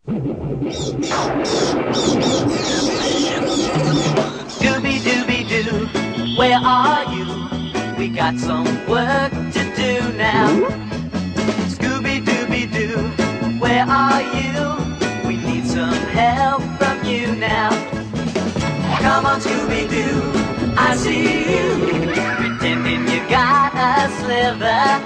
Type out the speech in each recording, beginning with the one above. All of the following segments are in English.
Scooby-Dooby-Doo, where are you? We got some work to do now. Scooby-Dooby-Doo, where are you? We need some help from you now. Come on, Scooby-Doo, I see you, pretending you got a sliver.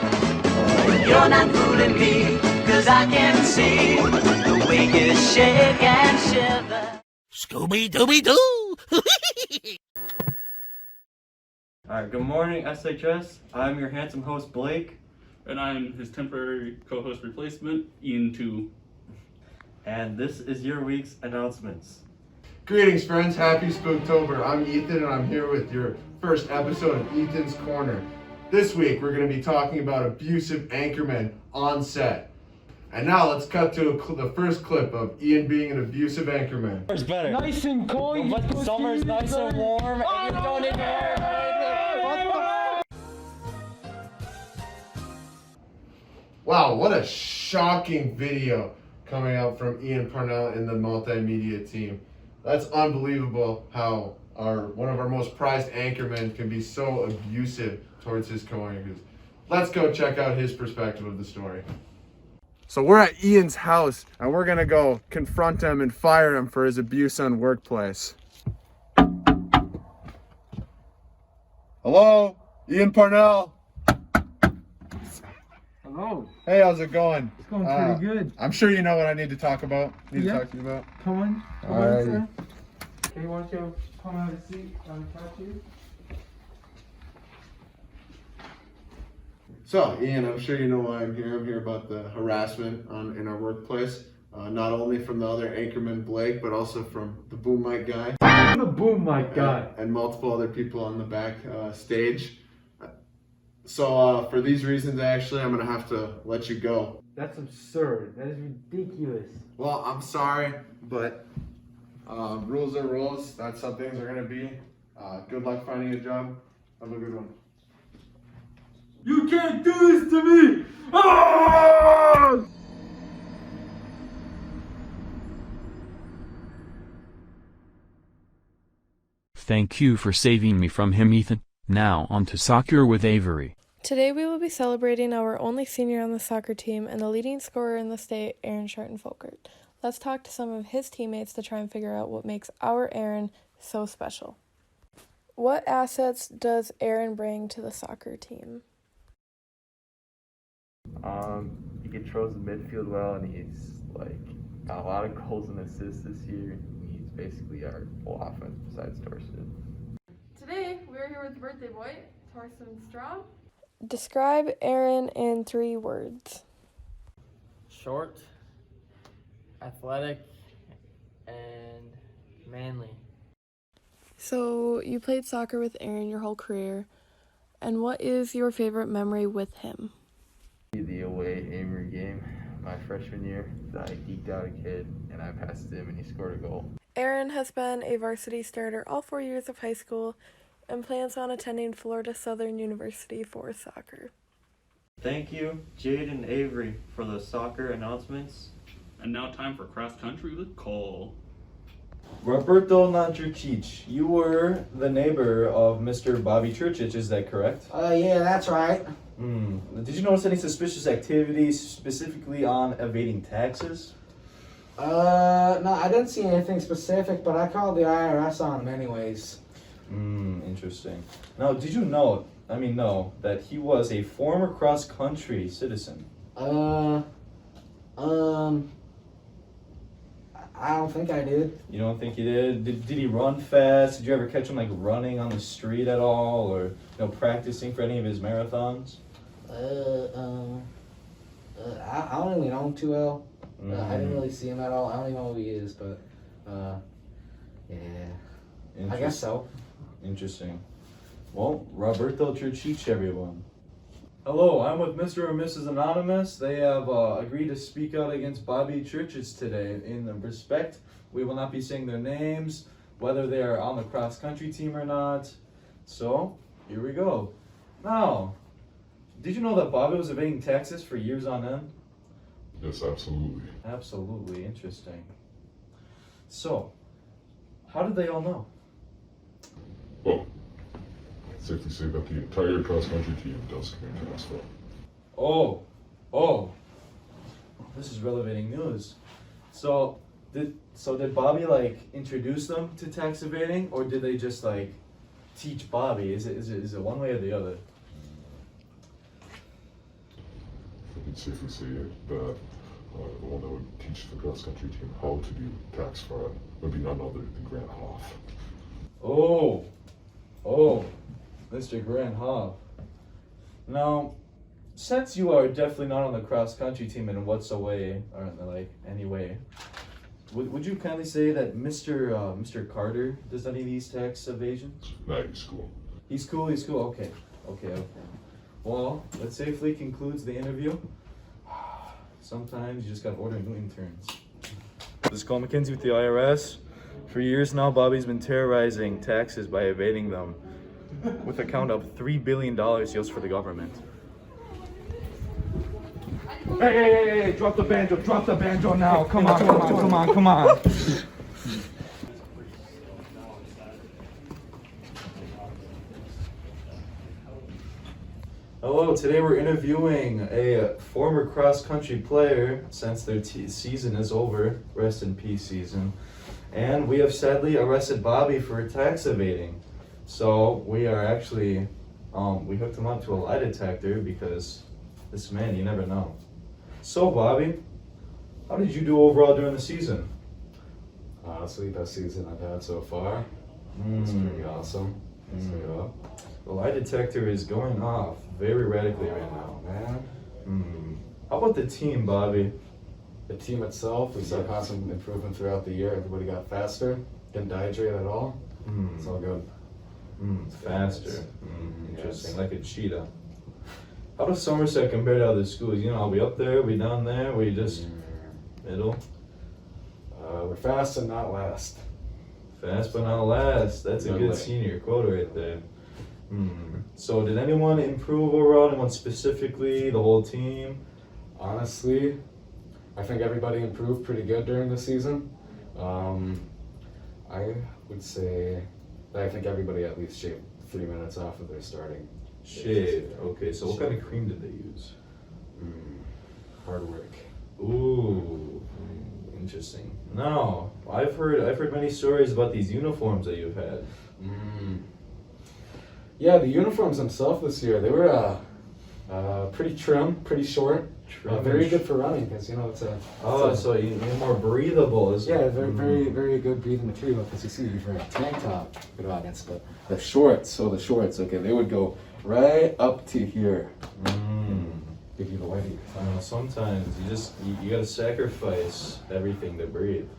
You're not fooling me, 'cause I can see the way you shake and shiver. Scooby-Dooby-Doo! Alright, good morning SHS. I'm your handsome host Blake. And I'm his temporary co-host replacement, Ian 2. And this is your week's announcements. Greetings, friends. Happy Spooktober. I'm Ethan, and I'm here with your first episode of Ethan's Corner. This week, we're going to be talking about abusive anchormen on set. And now, let's cut to the first clip of Ian being an abusive anchorman. Summer's better. Nice and cold. But summer's nice and warm, and you're going in there. Wow, what a shocking video coming out from Ian Parnell and the multimedia team. That's unbelievable how one of our most prized anchormen can be so abusive towards his co-anchors. Let's go check out his perspective of the story. So we're at Ian's house, and we're gonna go confront him and fire him for his abuse on workplace. Hello, Ian Parnell. Hello. Hey, how's it going? It's going pretty good. I'm sure you know what I need to talk about. To talk to you about. Come on. Alrighty. Sir. Okay, why don't you come have a seat? I'll talk to you. So, Ian, I'm sure you know why I'm here. I'm here about the harassment in our workplace. Not only from the other anchorman, Blake, but also from the boom mic guy. The boom mic guy. And multiple other people on the back stage. So, for these reasons, actually, I'm going to have to let you go. That's absurd. That is ridiculous. Well, I'm sorry, but rules are rules. That's how things are going to be. Good luck finding a job. Have a good one. You can't do this to me! Ah! Thank you for saving me from him, Ethan. Now on to soccer with Avery. Today we will be celebrating our only senior on the soccer team and the leading scorer in the state, Aaron Schartenfolkert. Let's talk to some of his teammates to try and figure out what makes our Aaron so special. What assets does Aaron bring to the soccer team? He controls the midfield well, and he's got a lot of goals and assists this year. He's basically our full offense besides Torsten. Today we're here with the birthday boy, Torsten Strom. Describe Aaron in 3 words. Short, athletic, and manly. So you played soccer with Aaron your whole career, and what is your favorite memory with him? The away Avery game my freshman year, I geeked out a kid, and I passed him, and he scored a goal. Aaron has been a varsity starter all 4 years of high school and plans on attending Florida Southern University for soccer. Thank you, Jade and Avery, for the soccer announcements. And now time for cross country with Cole. Roberto Nadricic, you were the neighbor of Mr. Bobby Churchich, is that correct? Yeah, that's right. Did you notice any suspicious activities, specifically on evading taxes? No, I didn't see anything specific, but I called the IRS on him anyways. Interesting. Now, did you know that he was a former cross-country citizen? I don't think I did. You don't think he did? Did he run fast? Did you ever catch him running on the street at all, or practicing for any of his marathons? I don't really know him too well. I didn't really see him at all. I don't even know who he is, but yeah, I guess so. Interesting. Well, Roberto Churchich, everyone. Hello, I'm with Mr. and Mrs. Anonymous. They have agreed to speak out against Bobby Churchich today. In the respect, we will not be saying their names, whether they are on the cross-country team or not. So, here we go. Now, did you know that Bobby was evading taxes for years on end? Yes, absolutely. Absolutely, interesting. So, how did they all know? Well, safe to say that the entire cross-country team does command Taxville. Oh, this is relevant news. So did Bobby like introduce them to tax evading, or did they just like teach Bobby? Is it one way or the other? I can safely say that the one that would teach the cross-country team how to do tax fraud would be none other than Grant Hoff. Oh, Mr. Grant Hoff. Now, since you are definitely not on the cross-country team in whatsoever, or in like any way, would you kindly say that Mr. Carter does any of these tax evasions? Nah, he's cool. He's cool. Okay. Well, that safely concludes the interview. Sometimes you just gotta order new interns. This is Cole McKenzie with the IRS. For years now, Bobby's been terrorizing taxes by evading them, with a count of $3 billion just for the government. Hey, drop the banjo now. Come on. Hello, today we're interviewing a former cross-country player since their season is over. Rest in peace season. And we have sadly arrested Bobby for tax evading. So we are actually, we hooked him up to a lie detector because this man, you never know. So Bobby, how did you do overall during the season? Honestly, best season I've had so far. It's pretty awesome. The lie detector is going off very radically right now. Man. How about the team, Bobby? The team itself, we saw constant improvement throughout the year. Everybody got faster, didn't dehydrate at all. It's all good. Faster. Interesting, like a cheetah. How does Somerset compare to other schools? You know, are we up there? Are we down there? Are we just middle? We're fast and not last. Fast but not last. That's a good senior quote right there. So did anyone improve overall? Anyone specifically? The whole team? Honestly, I think everybody improved pretty good during the season. I would say that I think everybody at least shaved 3 minutes off of their starting. Shaved. Okay, so what kind of cream did they use? Hard work. Ooh, interesting. Now, I've heard many stories about these uniforms that you've had. Yeah, the uniforms themselves this year, they were pretty trim, pretty short. Very good for running because, you know, it's a... so you're more breathable. Yeah, very good breathing material because you see you've wearing a tank top, good audience, but the shorts, okay, they would go right up to here. Give you the whitey. Sometimes you gotta sacrifice everything to breathe.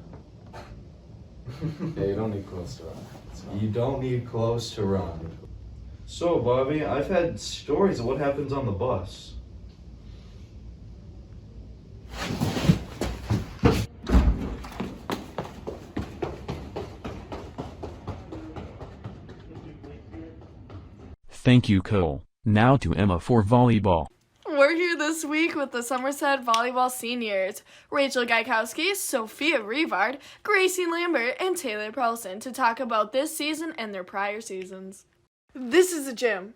Yeah, you don't need clothes to run. You don't need clothes to run. So, Bobby, I've had stories of what happens on the bus. Thank you, Cole. Now to Emma for volleyball. We're here this week with the Somerset volleyball seniors, Rachel Gaikowski, Sophia Rivard, Gracie Lambert, and Taylor Paulson to talk about this season and their prior seasons. This is the gym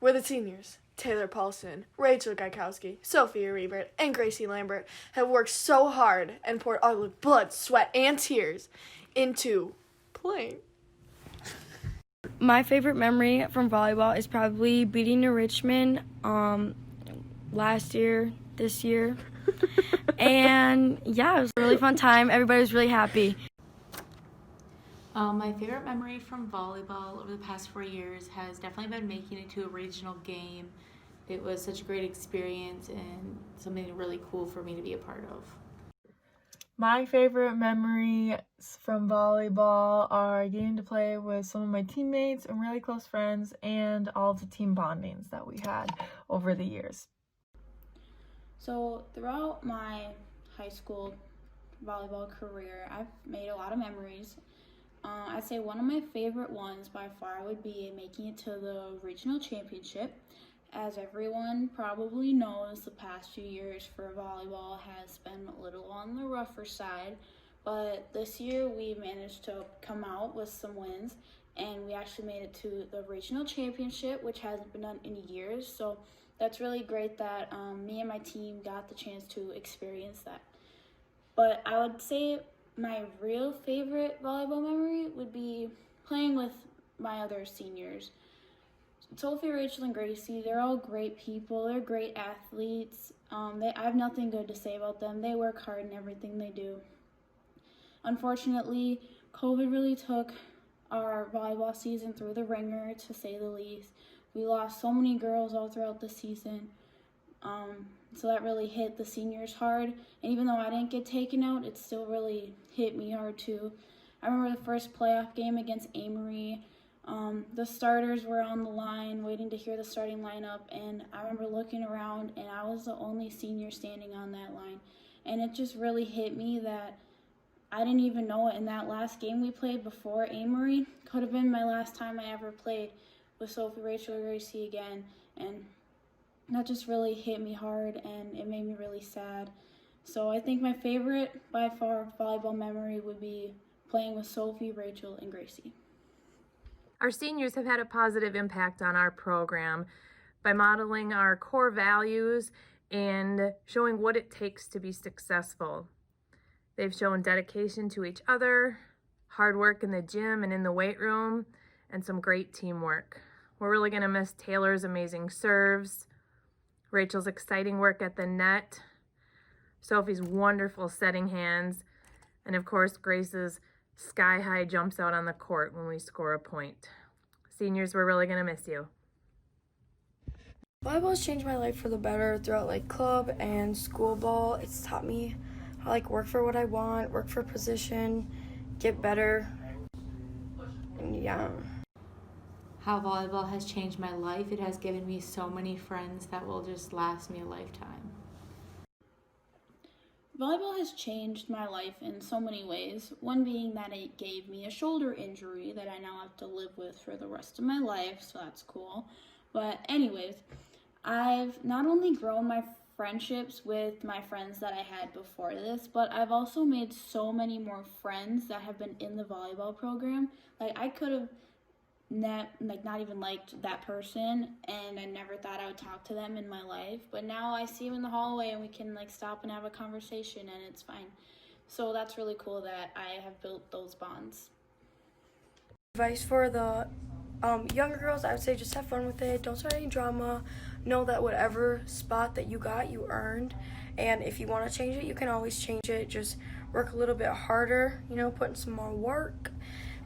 where the seniors, Taylor Paulson, Rachel Gaikowski, Sophia Rivard, and Gracie Lambert have worked so hard and poured all the blood, sweat, and tears into playing. My favorite memory from volleyball is probably beating New Richmond last year, this year. And yeah, it was a really fun time. Everybody was really happy. My favorite memory from volleyball over the past 4 years has definitely been making it to a regional game. It was such a great experience and something really cool for me to be a part of. My favorite memories from volleyball are getting to play with some of my teammates and really close friends and all the team bondings that we had over the years. So throughout my high school volleyball career, I've made a lot of memories. I'd say one of my favorite ones by far would be making it to the regional championship as everyone probably knows, the past few years for volleyball has been a little on the rougher side, but this year we managed to come out with some wins, and we actually made it to the regional championship, which hasn't been done in years. So that's really great that me and my team got the chance to experience that. But I would say my real favorite volleyball memory would be playing with my other seniors. Sophie, Rachel, and Gracie, they're all great people. They're great athletes. I have nothing good to say about them. They work hard in everything they do. Unfortunately, COVID really took our volleyball season through the ringer, to say the least. We lost so many girls all throughout the season. So that really hit the seniors hard. And even though I didn't get taken out, it still really hit me hard too. I remember the first playoff game against Amory. The starters were on the line waiting to hear the starting lineup, and I remember looking around and I was the only senior standing on that line. And it just really hit me that I didn't even know it. In that last game we played before Amory could have been my last time I ever played with Sophie, Rachel, or Gracie again. And that just really hit me hard, and it made me really sad. So I think my favorite, by far, volleyball memory would be playing with Sophie, Rachel, and Gracie. Our seniors have had a positive impact on our program by modeling our core values and showing what it takes to be successful. They've shown dedication to each other, hard work in the gym and in the weight room, and some great teamwork. We're really going to miss Taylor's amazing serves, Rachel's exciting work at the net, Sophie's wonderful setting hands, and of course Grace's sky-high jumps out on the court when we score a point. Seniors, we're really going to miss you. Volleyball has changed my life for the better throughout club and school ball. It's taught me how to work for what I want, work for a position, get better, and yeah. How volleyball has changed my life. It has given me so many friends that will just last me a lifetime. Volleyball has changed my life in so many ways, one being that it gave me a shoulder injury that I now have to live with for the rest of my life, so that's cool. But anyways, I've not only grown my friendships with my friends that I had before this, but I've also made so many more friends that have been in the volleyball program. I could have not even liked that person, and I never thought I would talk to them in my life, but now I see them in the hallway and we can stop and have a conversation and it's fine. So that's really cool that I have built those bonds. Advice for the younger girls, I would say just have fun with it, don't start any drama, know that whatever spot that you got, you earned, and if you want to change it, you can always change it. Just work a little bit harder, put in some more work.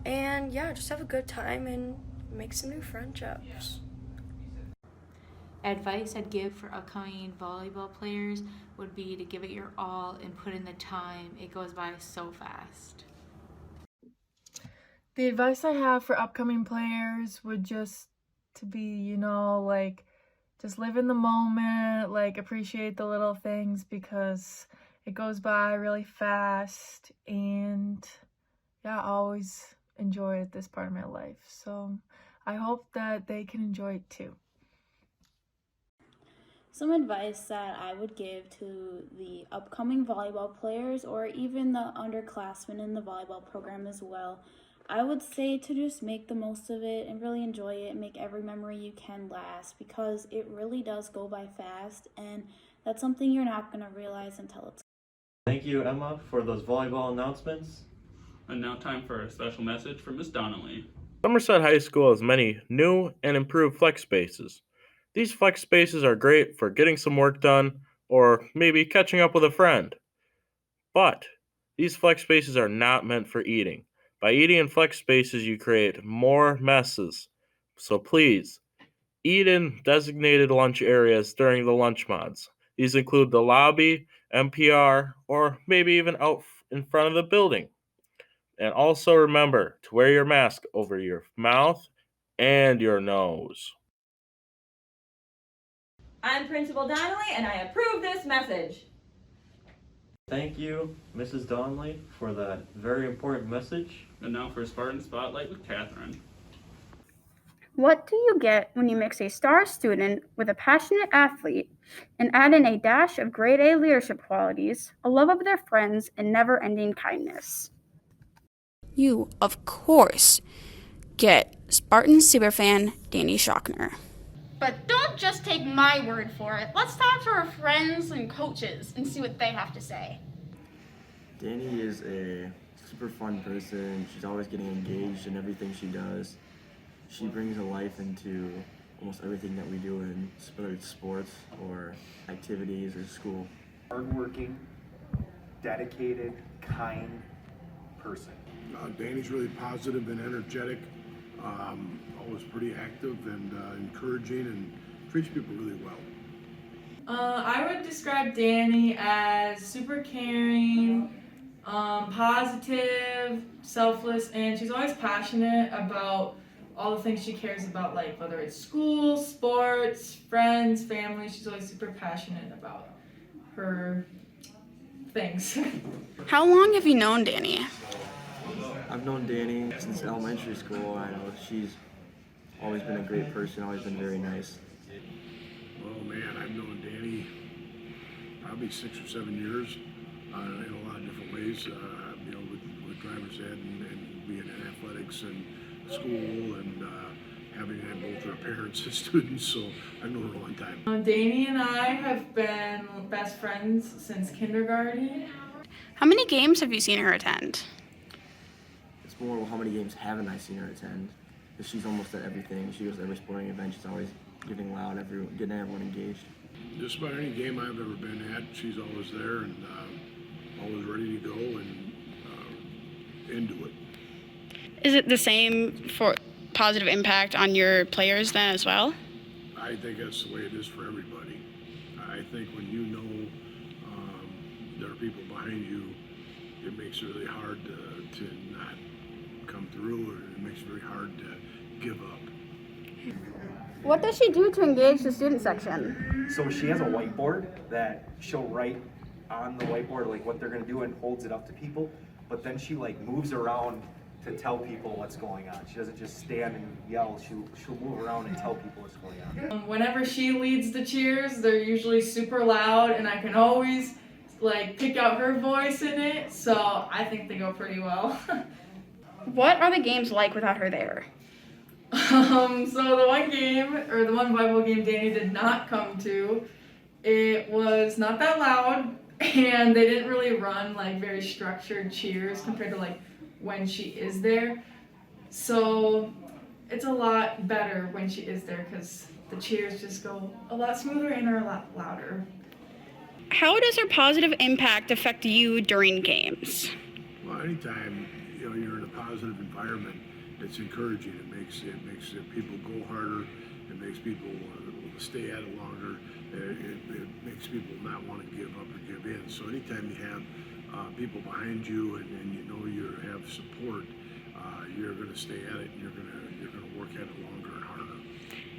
And yeah, just have a good time and make some new friendships. Advice I'd give for upcoming volleyball players would be to give it your all and put in the time. It goes by so fast. The advice I have for upcoming players would just to be, just live in the moment, appreciate the little things because it goes by really fast, and yeah, always enjoy this part of my life. So I hope that they can enjoy it too. Some advice that I would give to the upcoming volleyball players, or even the underclassmen in the volleyball program as well, I would say to just make the most of it and really enjoy it and make every memory you can last, because it really does go by fast, and that's something you're not going to realize until it's. Thank you, Emma, for those volleyball announcements. And now time for a special message from Ms. Donnelly. Somerset High School has many new and improved flex spaces. These flex spaces are great for getting some work done or maybe catching up with a friend. But these flex spaces are not meant for eating. By eating in flex spaces, you create more messes. So please, eat in designated lunch areas during the lunch mods. These include the lobby, MPR, or maybe even out in front of the building. And also remember to wear your mask over your mouth and your nose. I'm Principal Donnelly, and I approve this message. Thank you, Mrs. Donnelly, for that very important message. And now for Spartan Spotlight with Catherine. What do you get when you mix a star student with a passionate athlete and add in a dash of grade A leadership qualities, a love of their friends, and never-ending kindness? You, of course, get Spartan superfan Danny Schochner. But don't just take my word for it. Let's talk to our friends and coaches and see what they have to say. Danny is a super fun person. She's always getting engaged in everything she does. She brings a life into almost everything that we do, in whether it's sports or activities or school. Hardworking, dedicated, kind person. Danny's really positive and energetic, always pretty active and encouraging, and treats people really well. I would describe Danny as super caring, positive, selfless, and she's always passionate about all the things she cares about, like whether it's school, sports, friends, family. She's always super passionate about her things. How long have you known Danny? I've known Danny since elementary school. I know she's always been a great person, always been very nice. Oh man, I've known Danny probably 6 or 7 years in a lot of different ways, with driver's ed and being in athletics and school, and having had both our parents as students, so I've known her a long time. Danny and I have been best friends since kindergarten. How many games have you seen her attend? It's more how many games haven't I seen her attend, because she's almost at everything. She goes to every sporting event. She's always getting loud, getting everyone engaged. Just about any game I've ever been at, she's always there and always ready to go and into it. Is it the same for positive impact on your players then as well? I think that's the way it is for everybody. I think when you know there are people behind you, it makes it really hard to not come through, or it makes it very hard to give up. What does she do to engage the student section? So she has a whiteboard that she'll write on the whiteboard like what they're gonna do and holds it up to people, but then she like moves around to tell people what's going on. She doesn't just stand and yell, she'll move around and tell people what's going on. Whenever she leads the cheers, they're usually super loud, and I can always like pick out her voice in it, so I think they go pretty well. What are the games like without her there? So the one game, or the one volleyball game Danny did not come to, it was not that loud, and they didn't really run like very structured cheers compared to like when she is there. So it's a lot better when she is there, because the cheers just go a lot smoother and are a lot louder. How does her positive impact affect you during games? Well, anytime you're in a positive environment, it's encouraging. It makes people go harder. It makes people stay at it longer. It makes people not want to give up or give in. So anytime you have people behind you and you know you have support, you're going to stay at it. And you're going to work at it longer and harder.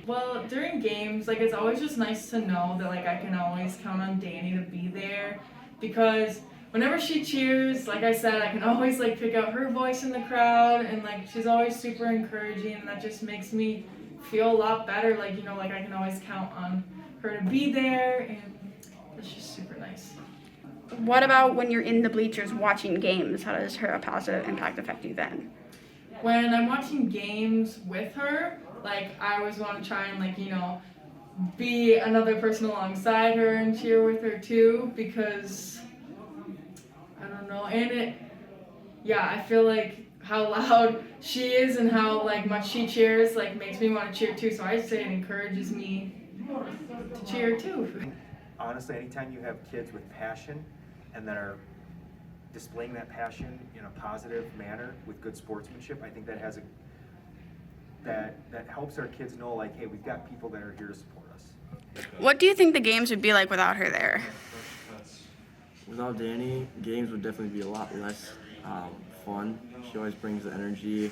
Well, during games, like it's always just nice to know that like I can always count on Danny to be there, because whenever she cheers, like I said, I can always like pick out her voice in the crowd, and like she's always super encouraging, and that just makes me feel a lot better. Like, you know, like I can always count on her to be there, and it's just super nice. What about when you're in the bleachers watching games? How does her positive impact affect you then? When I'm watching games with her, like I always want to try and like, you know, be another person alongside her and cheer with her too, because I don't know, and I feel like how loud she is and how like much she cheers like makes me want to cheer too, so I'd say it encourages me to cheer too. Honestly, anytime you have kids with passion and that are displaying that passion in a positive manner with good sportsmanship, I think that has that helps our kids know like, hey, we've got people that are here to support us. What do you think the games would be like without her there? Without Danny, games would definitely be a lot less fun. She always brings the energy.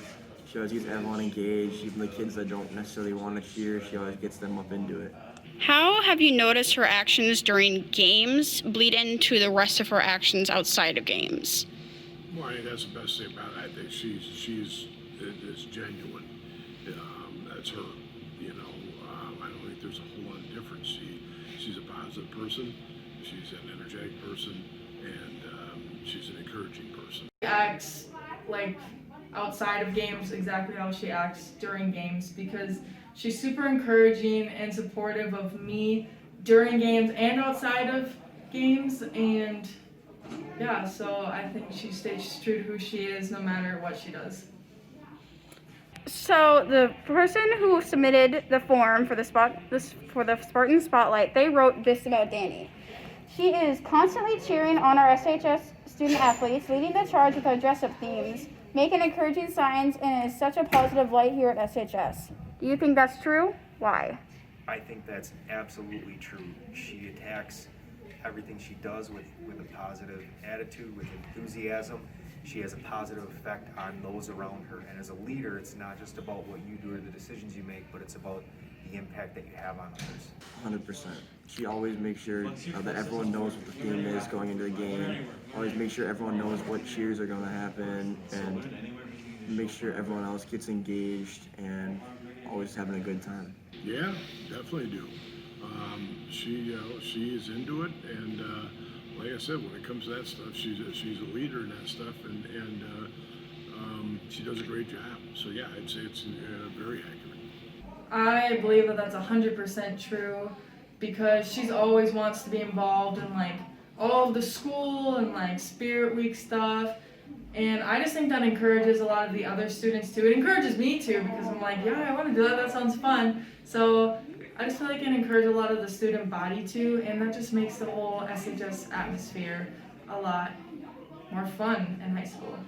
She always gets everyone engaged, even the kids that don't necessarily want to cheer, she always gets them up into it. How have you noticed her actions during games bleed into the rest of her actions outside of games? Well, I think that's the best thing about it. I think she's genuine. it's her. You know, I don't think there's a whole lot of difference. She's a positive person. She's an energetic person, and she's an encouraging person. She acts like outside of games exactly how she acts during games, because she's super encouraging and supportive of me during games and outside of games, and yeah, so I think she stays true to who she is no matter what she does. So the person who submitted the form for the Spartan Spotlight, they wrote this about Danny. She is constantly cheering on our SHS student athletes, leading the charge with our dress-up themes, making encouraging signs, and is such a positive light here at SHS. Do you think that's true? Why? I think that's absolutely true. She attacks everything she does with a positive attitude, with enthusiasm. She has a positive effect on those around her. And as a leader, it's not just about what you do or the decisions you make, but it's about the impact that you have on others. 100%. She always makes sure that everyone knows what the theme is going into the game. Always make sure everyone knows what cheers are going to happen, and make sure everyone else gets engaged and always having a good time. Yeah, definitely do. She is into it, and like I said, when it comes to that stuff, she's a leader in that stuff, and she does a great job. So yeah, I'd say it's very accurate. I believe that that's 100% true, because she's always wants to be involved in like all of the school and like Spirit Week stuff. And I just think that encourages a lot of the other students too. It encourages me too, because I'm like, yeah, I want to do that. That sounds fun. So I just feel like it encourages a lot of the student body too, and that just makes the whole SHS atmosphere a lot more fun in high school.